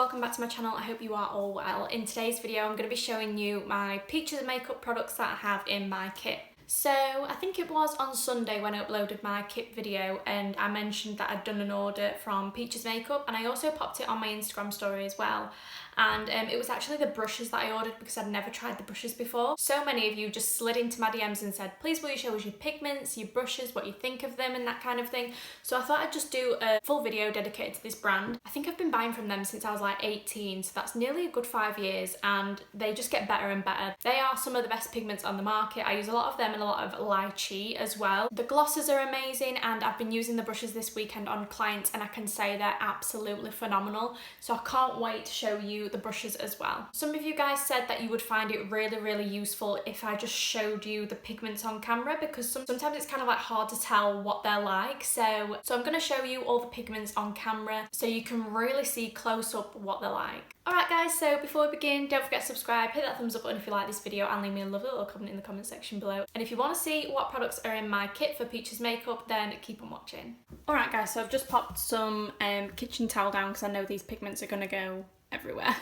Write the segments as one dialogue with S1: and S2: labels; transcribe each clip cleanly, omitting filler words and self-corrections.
S1: welcome back to my channel. I hope you are all well. In today's video I'm going to be showing you my Peaches makeup products that I have in my kit. So I think it was on Sunday when I uploaded my kit video and I mentioned that I'd done an order from Peaches Makeup, and I also popped it on my Instagram story as well. And it was actually the brushes that I ordered because I'd never tried the brushes before. So many of you just slid into my DMs and said, please will you show us your pigments, your brushes, what you think of them and that kind of thing. So I thought I'd just do a full video dedicated to this brand. I think I've been buying from them since I was like 18, so that's nearly a good 5 years, and they just get better and better. They are some of the best pigments on the market. I use a lot of them and a lot of LYCHEE as well. The glosses are amazing, and I've been using the brushes this weekend on clients and I can say they're absolutely phenomenal. So I can't wait to show you the brushes as well. Some of you guys said that you would find it really useful if I just showed you the pigments on camera, because sometimes it's kind of like hard to tell what they're like. So I'm going to show you all the pigments on camera so you can really see close up what they're like. Alright guys, so before we begin, don't forget to subscribe, hit that thumbs up button if you like this video, and leave me a lovely little comment in the comment section below. And if you want to see what products are in my kit for Peaches makeup, then keep on watching. Alright guys, so I've just popped some kitchen towel down because I know these pigments are going to go everywhere.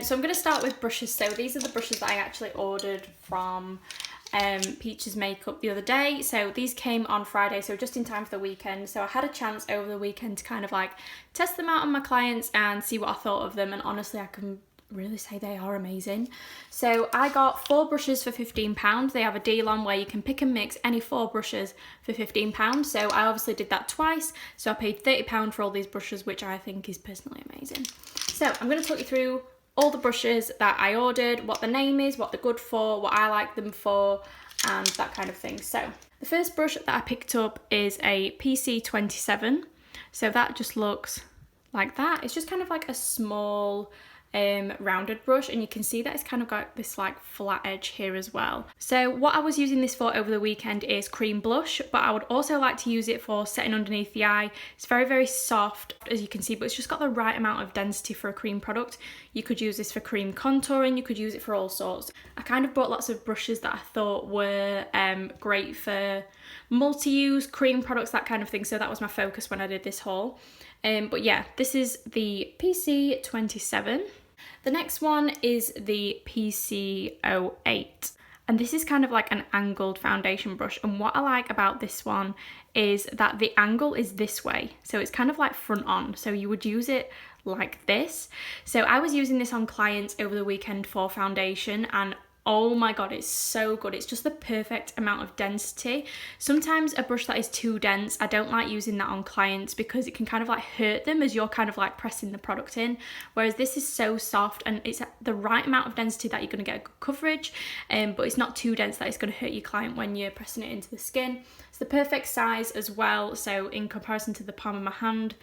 S1: So I'm going to start with brushes. So these are the brushes that I actually ordered from Peaches makeup the other day. So these came on Friday, so just in time for the weekend. So I had a chance over the weekend to kind of like test them out on my clients and see what I thought of them, and honestly I can really say they are amazing. So I got 4 brushes for £15. They have a deal on where you can pick and mix any 4 brushes for £15. So I obviously did that twice, so I paid £30 for all these brushes, which I think is personally amazing. So I'm going to talk you through all the brushes that I ordered, what the name is, what they're good for, what I like them for, and that kind of thing. So the first brush that I picked up is a PC27. So that just looks like that. It's just kind of like a small rounded brush, and you can see that it's kind of got this like flat edge here as well. So what I was using this for over the weekend is cream blush, but I would also like to use it for setting underneath the eye. It's very soft, as you can see, but it's just got the right amount of density for a cream product. You could use this for cream contouring, you could use it for all sorts. I kind of bought lots of brushes that I thought were great for multi-use cream products, that kind of thing, so that was my focus when I did this haul. But yeah, this is the PC27. The next one is the PC08, and this is kind of like an angled foundation brush, and what I like about this one is that the angle is this way, so it's kind of like front on, so you would use it like this. So I was using this on clients over the weekend for foundation, and oh my god, it's so good. It's just the perfect amount of density. Sometimes a brush that is too dense, I don't like using that on clients because it can kind of like hurt them as you're kind of like pressing the product in, whereas this is so soft and it's the right amount of density that you're going to get a good coverage, but it's not too dense that it's going to hurt your client when you're pressing it into the skin. It's the perfect size as well, so in comparison to the palm of my hand,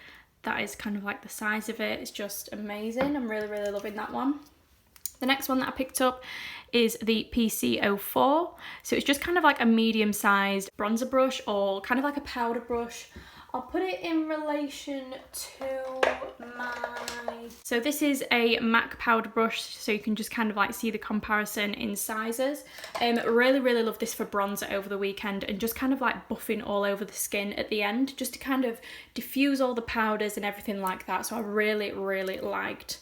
S1: that is kind of like the size of it. It's just amazing. I'm really loving that one. The next one that I picked up is the PC04. So it's just kind of like a medium-sized bronzer brush, or kind of like a powder brush. I'll put it in relation to my... So this is a MAC powder brush, so you can just kind of like see the comparison in sizes. Really love this for bronzer over the weekend, and just kind of like buffing all over the skin at the end, just to kind of diffuse all the powders and everything like that. So I really liked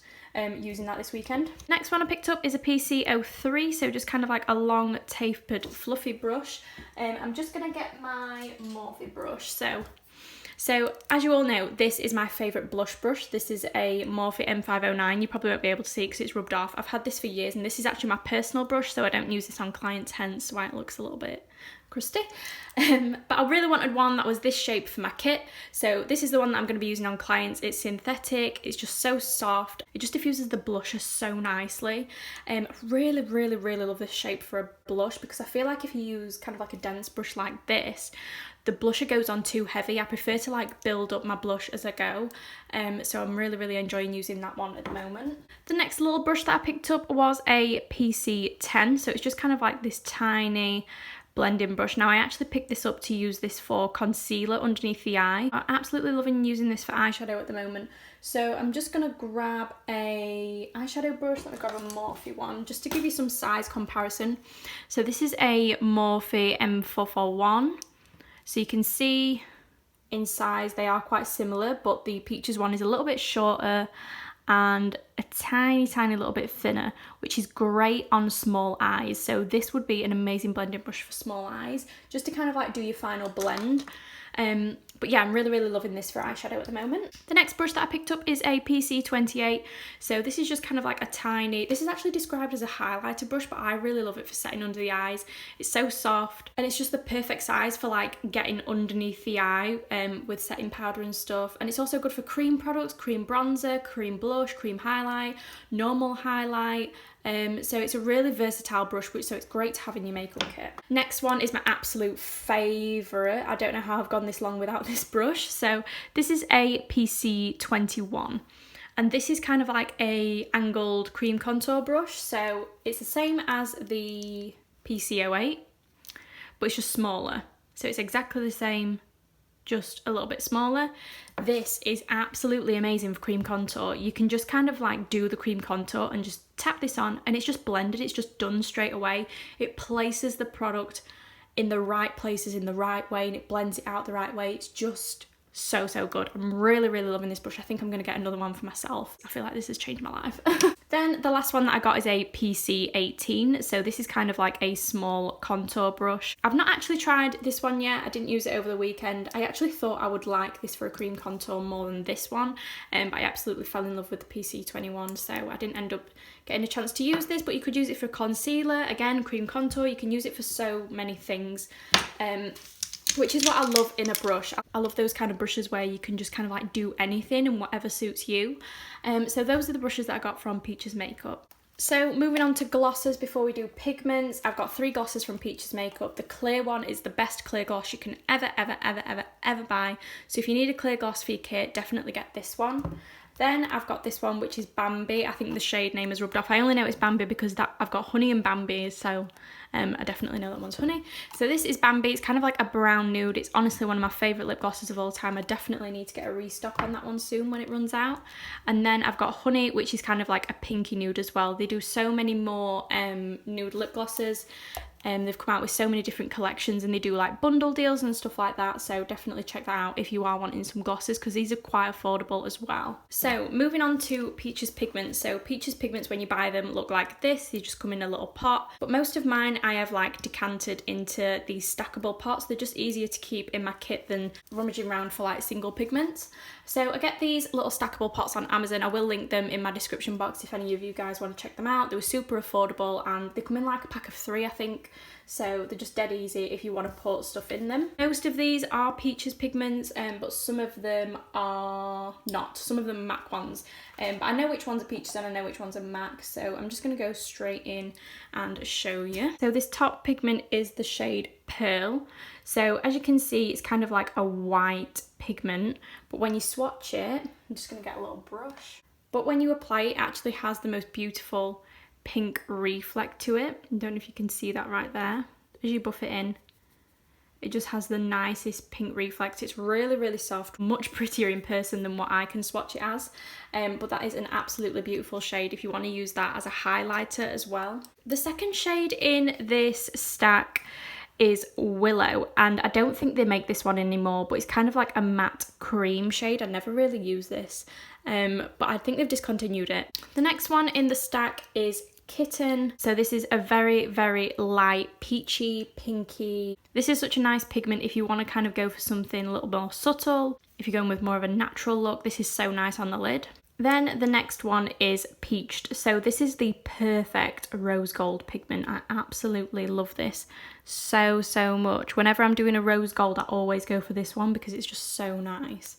S1: using that this weekend. Next one I picked up is a PC03, so just kind of like a long tapered fluffy brush. I'm just gonna get my MORPHE brush. So as you all know, this is my favourite blush brush. This is a Morphe M509. You probably won't be able to see it because it's rubbed off. I've had this for years, and this is actually my personal brush, so I don't use this on clients, hence why it looks a little bit crusty. But I really wanted one that was this shape for my kit, so this is the one that I'm going to be using on clients. It's synthetic, it's just so soft, it just diffuses the blusher so nicely. Really love this shape for a blush, because I feel like if you use kind of like a dense brush like this, the blusher goes on too heavy. I prefer to like build up my blush as I go, so I'm really enjoying using that one at the moment. The next little brush that I picked up was a PC10, so it's just kind of like this tiny blending brush. Now I actually picked this up to use this for concealer underneath the eye. I'm absolutely loving using this for eyeshadow at the moment. So I'm just gonna grab a eyeshadow brush. Let me grab a Morphe one just to give you some size comparison. So this is a Morphe M441. So you can see in size they are quite similar, but the Peaches one is a little bit shorter and a tiny little bit thinner, which is great on small eyes. So this would be an amazing blending brush for small eyes, just to kind of like do your final blend. But yeah, I'm really loving this for eyeshadow at the moment. The next brush that I picked up is a PC28. So this is just kind of like a tiny, this is actually described as a highlighter brush, but I really love it for setting under the eyes. It's so soft and it's just the perfect size for like getting underneath the eye with setting powder and stuff. And it's also good for cream products, cream bronzer, cream blush, cream highlight, normal highlight. So it's a really versatile brush, so it's great to have in your makeup kit. Next one is my absolute favourite. I don't know how I've gone this long without this brush. So this is a PC21. And this is kind of like a angled cream contour brush. So it's the same as the PC08, but it's just smaller. So it's exactly the same, just a little bit smaller. This is absolutely amazing for cream contour. You can just kind of like do the cream contour and just tap this on and it's just blended, it's just done straight away. It places the product in the right places in the right way and it blends it out the right way. It's just so good. I'm really loving this brush. I think I'm going to get another one for myself. I feel like this has changed my life. Then the last one that I got is a PC18. So this is kind of like a small contour brush. I've not actually tried this one yet. I didn't use it over the weekend. I actually thought I would like this for a cream contour more than this one. But I absolutely fell in love with the PC21. So I didn't end up getting a chance to use this, but you could use it for concealer. Again, cream contour. You can use it for so many things. Which is what I love in a brush. I love those kind of brushes where you can just kind of like do anything and whatever suits you. So those are the brushes that I got from Peaches Makeup. So moving on to glosses before we do pigments, I've got 3 glosses from Peaches Makeup. The clear one is the best clear gloss you can ever buy. So if you need a clear gloss for your kit, definitely get this one. Then I've got this one, which is Bambi. I think the shade name is rubbed off. I only know it's Bambi because I've got honey and Bambi, so I definitely know that one's honey. So this is Bambi. It's kind of like a brown nude. It's honestly one of my favourite lip glosses of all time. I definitely need to get a restock on that one soon when it runs out. And then I've got honey, which is kind of like a pinky nude as well. They do so many more nude lip glosses. They've come out with so many different collections and they do like bundle deals and stuff like that, so definitely check that out if you are wanting some glosses because these are quite affordable as well. So moving on to Peaches Pigments. So Peaches Pigments, when you buy them, look like this. They just come in a little pot, but most of mine I have like decanted into these stackable pots. They're just easier to keep in my kit than rummaging around for like single pigments. So I get these little stackable pots on Amazon. I will link them in my description box if any of you guys want to check them out. They were super affordable and they come in like a pack of 3, I think. So they're just dead easy if you want to put stuff in them. Most of these are Peaches Pigments, but some of them are not. Some of them are MAC ones. But I know which ones are Peaches and I know which ones are MAC, so I'm just going to go straight in and show you. So this top pigment is the shade Pearl. So as you can see, it's kind of like a white pigment, but when you swatch it, I'm just going to get a little brush. But when you apply it, it actually has the most beautiful pink reflect to it. I don't know if you can see that right there. As you buff it in, it just has the nicest pink reflect. It's really soft, much prettier in person than what I can swatch it as. But that is an absolutely beautiful shade if you want to use that as a highlighter as well. The second shade in this stack is Willow, and I don't think they make this one anymore, but it's kind of like a matte cream shade. I never really use this, but I think they've discontinued it. The next one in the stack is Kitten. So this is a very light peachy pinky. This is such a nice pigment if you want to kind of go for something a little more subtle. If you're going with more of a natural look, this is so nice on the lid. Then the next one is Peached. So this is the perfect rose gold pigment. I absolutely love this so much. Whenever I'm doing a rose gold, I always go for this one because it's just so nice.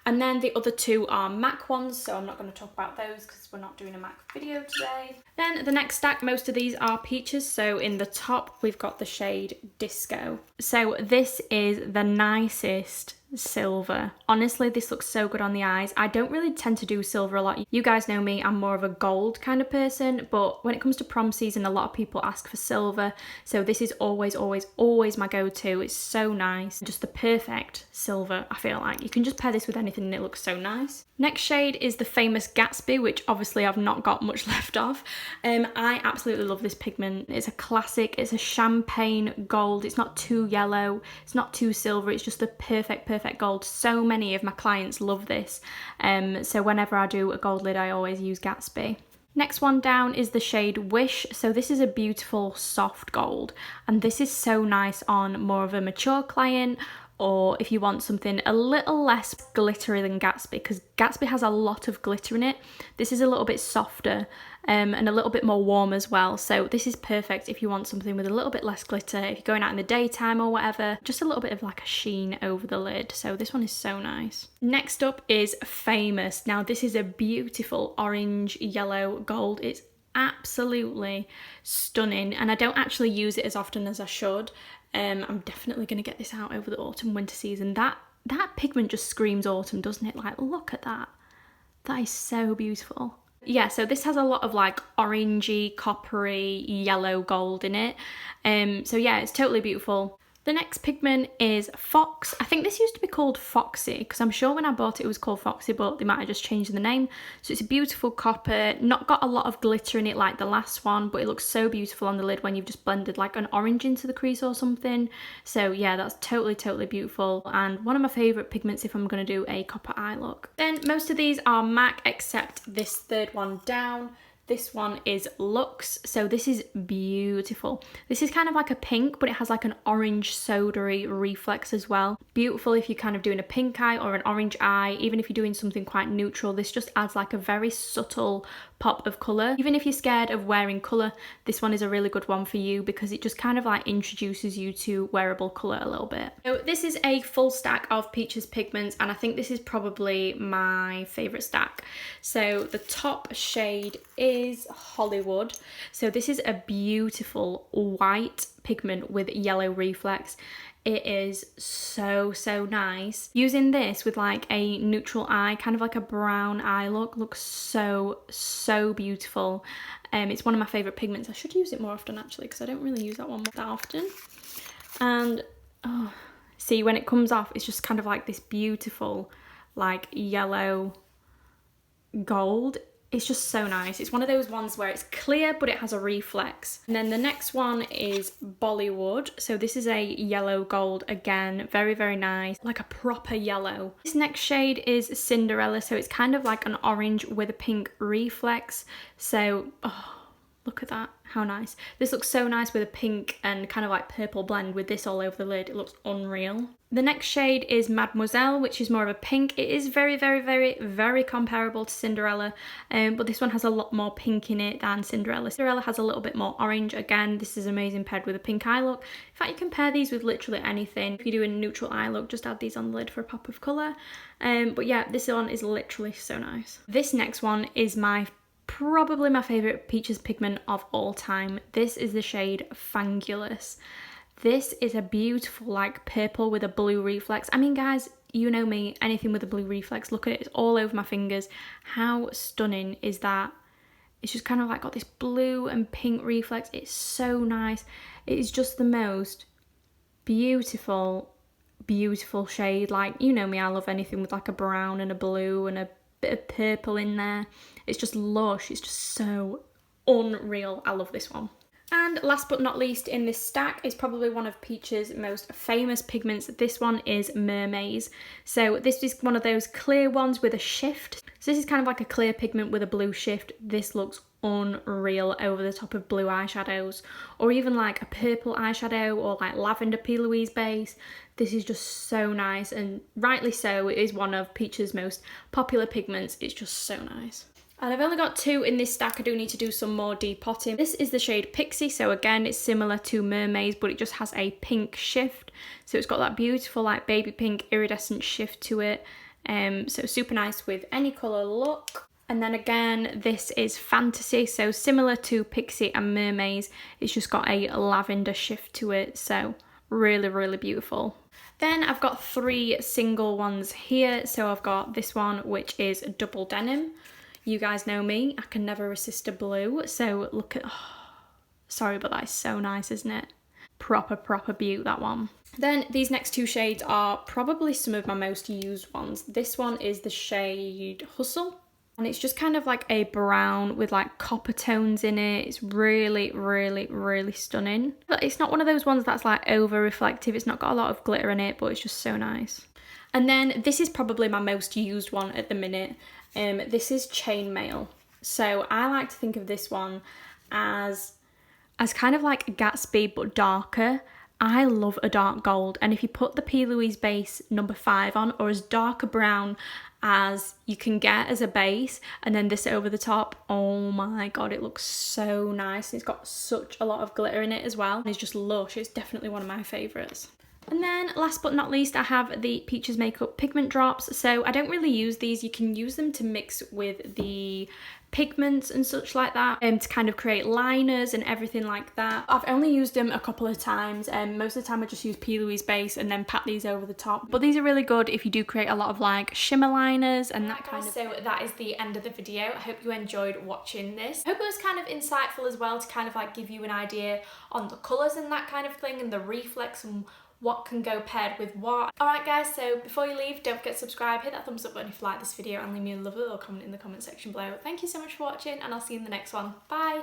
S1: And then the other 2 are MAC ones, so I'm not going to talk about those because we're not doing a MAC video today. Then the next stack, most of these are Peaches. So in the top, we've got the shade Disco. So this is the nicest silver. Honestly, this looks so good on the eyes. I don't really tend to do silver a lot. You guys know me, I'm more of a gold kind of person, but when it comes to prom season, a lot of people ask for silver. So this is always my go-to. It's so nice. Just the perfect silver, I feel like. You can just pair this with anything and it looks so nice. Next shade is the famous Gatsby, which obviously I've not got much left of. I absolutely love this pigment. It's a classic. It's a champagne gold. It's not too yellow. It's not too silver. It's just the perfect perfect gold. So many of my clients love this. So whenever I do a gold lid, I always use Gatsby. Next one down is the shade Wish. So this is a beautiful soft gold, and this is so nice on more of a mature client, or if you want something a little less glittery than Gatsby, because Gatsby has a lot of glitter in it. This is a little bit softer and a little bit more warm as well. So this is perfect if you want something with a little bit less glitter, if you're going out in the daytime or whatever, just a little bit of like a sheen over the lid. So this one is so nice. Next up is Famous. Now this is a beautiful orange, yellow, gold. It's absolutely stunning, and I don't actually use it as often as I should. I'm definitely going to get this out over the autumn winter season. That pigment just screams autumn, doesn't it? Like, look at that. That is so beautiful. Yeah, so this has a lot of like orangey, coppery, yellow gold in it. So yeah, it's totally beautiful. The next pigment is Fox. I think this used to be called Foxy, because I'm sure when I bought it was called Foxy, but they might have just changed the name. So it's a beautiful copper, not got a lot of glitter in it like the last one, but it looks so beautiful on the lid when you've just blended like an orange into the crease or something. So yeah, that's totally, totally beautiful, and one of my favourite pigments if I'm going to do a copper eye look. Then most of these are MAC except this third one down. This one is Luxe, so this is beautiful. This is kind of like a pink, but it has like an orange soda-y reflex as well. Beautiful if you're kind of doing a pink eye or an orange eye, even if you're doing something quite neutral. This just adds like a very subtle pop of colour. Even if you're scared of wearing colour, this one is a really good one for you, because it just kind of like introduces you to wearable colour a little bit. So this is a full stack of Peaches pigments, and I think this is probably my favourite stack. So the top shade is Hollywood. So this is a beautiful white pigment with yellow reflex. It is so, so nice. Using this with like a neutral eye, kind of like a brown eye look, looks so, so beautiful. It's one of my favourite pigments. I should use it more often actually, because I don't really use that one that often. And oh, see, when it comes off, it's just kind of like this beautiful like yellow gold. It's just so nice. It's one of those ones where it's clear, but it has a reflex. And then the next one is Bollywood. So this is a yellow gold, again, very, very nice, like a proper yellow. This next shade is Cinderella. So it's kind of like an orange with a pink reflex. So, oh, look at that, how nice. This looks so nice with a pink and kind of like purple blend with this all over the lid. It looks unreal. The next shade is Mademoiselle, which is more of a pink. It is very, very, very, very comparable to Cinderella, but this one has a lot more pink in it than Cinderella. Cinderella has a little bit more orange. Again, this is amazing paired with a pink eye look. In fact, you can pair these with literally anything. If you do a neutral eye look, just add these on the lid for a pop of colour. But yeah, this one is literally so nice. This next one is probably my favourite Peaches pigment of all time. This is the shade Fangulous. This is a beautiful like purple with a blue reflex. I mean, guys, you know me, anything with a blue reflex, look at it, it's all over my fingers. How stunning is that? It's just kind of like got this blue and pink reflex. It's so nice. It is just the most beautiful, beautiful shade. Like, you know me, I love anything with like a brown and a blue and a bit of purple in there. It's just lush. It's just so unreal. I love this one. And last but not least in this stack is probably one of Peach's most famous pigments. This one is Mer Mays. So this is one of those clear ones with a shift. So this is kind of like a clear pigment with a blue shift. This looks unreal over the top of blue eyeshadows, or even like a purple eyeshadow or like lavender PLOUISE base. This is just so nice, and rightly so. It is one of Peach's most popular pigments. It's just so nice. And I've only got two in this stack. I do need to do some more depotting. This is the shade Pixie. So again, it's similar to Mer Mays, but it just has a pink shift. So it's got that beautiful like baby pink iridescent shift to it. So super nice with any colour look. And then again, this is Fantasy. So similar to Pixie and Mer Mays, it's just got a lavender shift to it. So really, really beautiful. Then I've got three single ones here. So I've got this one, which is Double Denim. You guys know me, I can never resist a blue. So look at, oh, sorry, but that is so nice, isn't it? Proper, proper beaut, that one. Then these next two shades are probably some of my most used ones. This one is the shade Hustle. And it's just kind of like a brown with like copper tones in it. It's really, really, really stunning. But it's not one of those ones that's like over reflective. It's not got a lot of glitter in it, but it's just so nice. And then this is probably my most used one at the minute. This is Chainmail. So I like to think of this one as kind of like a Gatsby but darker. I love a dark gold, and if you put the P. Louise base number 5 on, or as dark a brown as you can get as a base, and then this over the top, oh my god, it looks so nice. It's got such a lot of glitter in it as well, and it's just lush. It's definitely one of my favourites. And then last but not least, I have the Peaches Makeup Pigment Drops. So I don't really use these. You can use them to mix with the pigments and such like that, to kind of create liners and everything like that. I've only used them a couple of times, and most of the time I just use P. Louise base and then pat these over the top. But these are really good if you do create a lot of like shimmer liners and that kind of. So that is the end of the video. I hope you enjoyed watching this. I hope it was kind of insightful as well to kind of like give you an idea on the colours and that kind of thing, and the reflex and what can go paired with what. Alright guys, so before you leave, don't forget to subscribe, hit that thumbs up button if you like this video, and leave me a lovely little comment in the comment section below. Thank you so much for watching, and I'll see you in the next one. Bye!